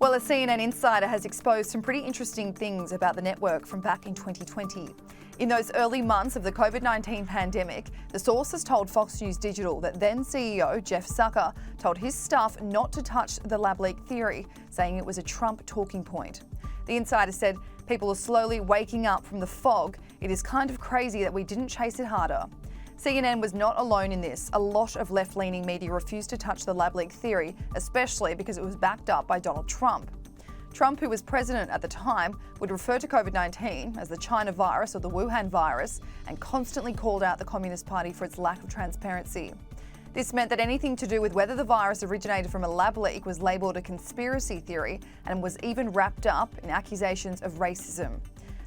Well, a CNN insider has exposed some pretty interesting things about the network from back in 2020. In those early months of the COVID-19 pandemic, the source has told Fox News Digital that then CEO Jeff Zucker told his staff not to touch the lab leak theory, saying it was a Trump talking point. The insider said, "People are slowly waking up from the fog. It is kind of crazy that we didn't chase it harder." CNN was not alone in this. A lot of left-leaning media refused to touch the lab leak theory, especially because it was backed up by Donald Trump. Trump, who was president at the time, would refer to COVID-19 as the China virus or the Wuhan virus and constantly called out the Communist Party for its lack of transparency. This meant that anything to do with whether the virus originated from a lab leak was labelled a conspiracy theory and was even wrapped up in accusations of racism.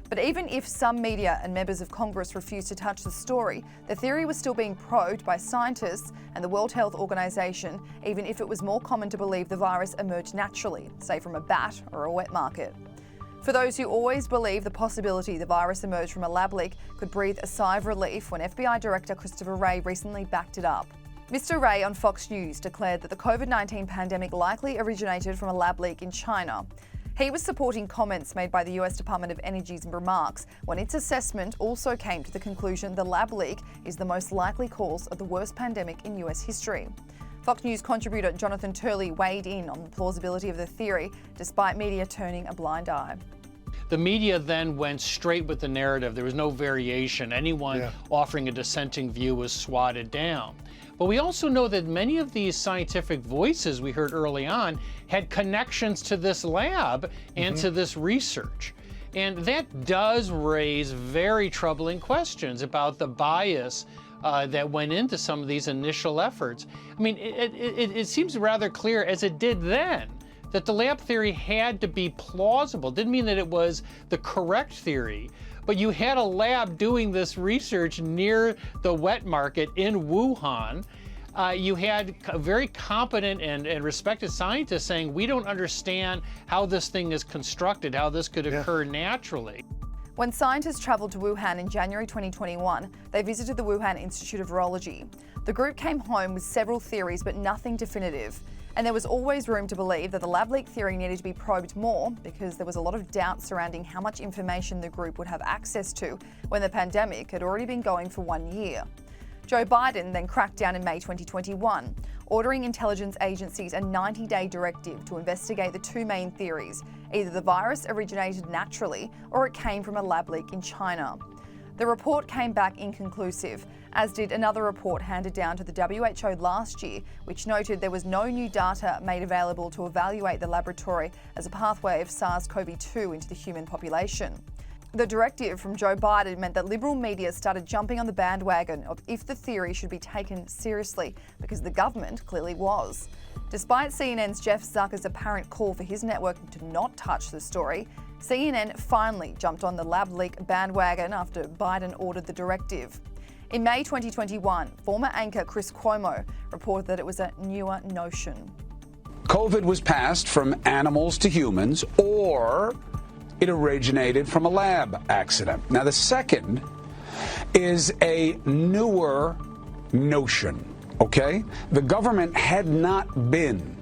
But even if some media and members of Congress refused to touch the story, the theory was still being probed by scientists and the World Health Organization, even if it was more common to believe the virus emerged naturally, say from a bat or a wet market. For those who always believed the possibility the virus emerged from a lab leak could breathe a sigh of relief when FBI Director Christopher Wray recently backed it up. Mr. Wray on Fox News declared that the COVID-19 pandemic likely originated from a lab leak in China. He was supporting comments made by the US Department of Energy's remarks when its assessment also came to the conclusion the lab leak is the most likely cause of the worst pandemic in US history. Fox News contributor Jonathan Turley weighed in on the plausibility of the theory, despite media turning a blind eye. The media then went straight with the narrative. There was no variation. Anyone offering a dissenting view was swatted down. But we also know that many of these scientific voices we heard early on had connections to this lab and to this research. And that does raise very troubling questions about the bias that went into some of these initial efforts. I mean, it seems rather clear, as it did then, that the lab theory had to be plausible. Didn't mean that it was the correct theory, but you had a lab doing this research near the wet market in Wuhan. You had very competent and respected scientists saying, we don't understand how this thing is constructed, how this could occur naturally. When scientists travelled to Wuhan in January 2021, they visited the Wuhan Institute of Virology. The group came home with several theories, but nothing definitive. And there was always room to believe that the lab leak theory needed to be probed more because there was a lot of doubt surrounding how much information the group would have access to when the pandemic had already been going for 1 year. Joe Biden then cracked down in May 2021, ordering intelligence agencies a 90-day directive to investigate the two main theories. Either the virus originated naturally or it came from a lab leak in China. The report came back inconclusive, as did another report handed down to the WHO last year, which noted there was no new data made available to evaluate the laboratory as a pathway of SARS-CoV-2 into the human population. The directive from Joe Biden meant that liberal media started jumping on the bandwagon of if the theory should be taken seriously, because the government clearly was. Despite CNN's Jeff Zucker's apparent call for his network to not touch the story, CNN finally jumped on the lab leak bandwagon after Biden ordered the directive. In May 2021, former anchor Chris Cuomo reported that it was a newer notion. COVID was passed from animals to humans, or it originated from a lab accident. Now, the second is a newer notion, okay? The government had not been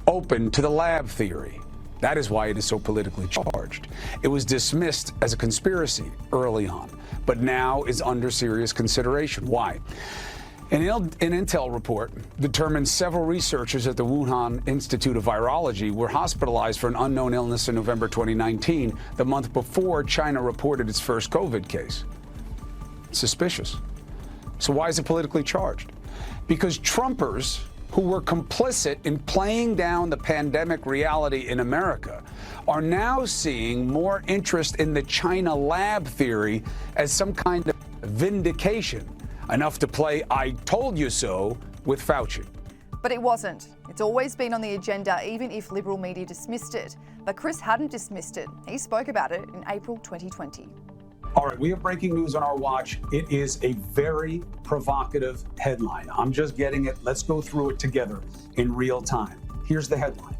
open to the lab theory. That is why it is so politically charged. It was dismissed as a conspiracy early on, but now is under serious consideration. Why? An Intel report determined several researchers at the Wuhan Institute of Virology were hospitalized for an unknown illness in November 2019, the month before China reported its first COVID case. Suspicious. So why is it politically charged? Because Trumpers who were complicit in playing down the pandemic reality in America are now seeing more interest in the China lab theory as some kind of vindication, enough to play I told you so with Fauci. But it wasn't. It's always been on the agenda, even if liberal media dismissed it. But Chris hadn't dismissed it. He spoke about it in April 2020. All right, we have breaking news on our watch. It is a very provocative headline. I'm just getting it. Let's go through it together in real time. Here's the headline.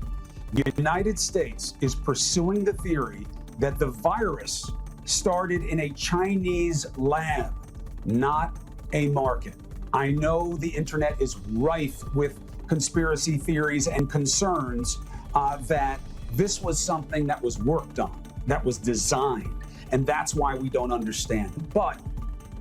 The United States is pursuing the theory that the virus started in a Chinese lab, not a market. I know the internet is rife with conspiracy theories and concerns that This was something that was worked on, that was designed, and that's why we don't understand. But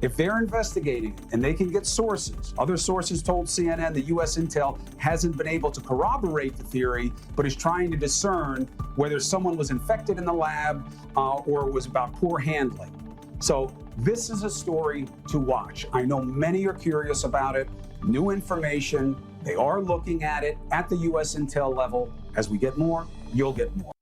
if they're investigating and they can get sources, other sources told CNN the U.S. intel hasn't been able to corroborate the theory, but is trying to discern whether someone was infected in the lab or it was about poor handling. So this is a story to watch. I know many are curious about it. New information. They are looking at it at the U.S. intel level. As we get more, you'll get more.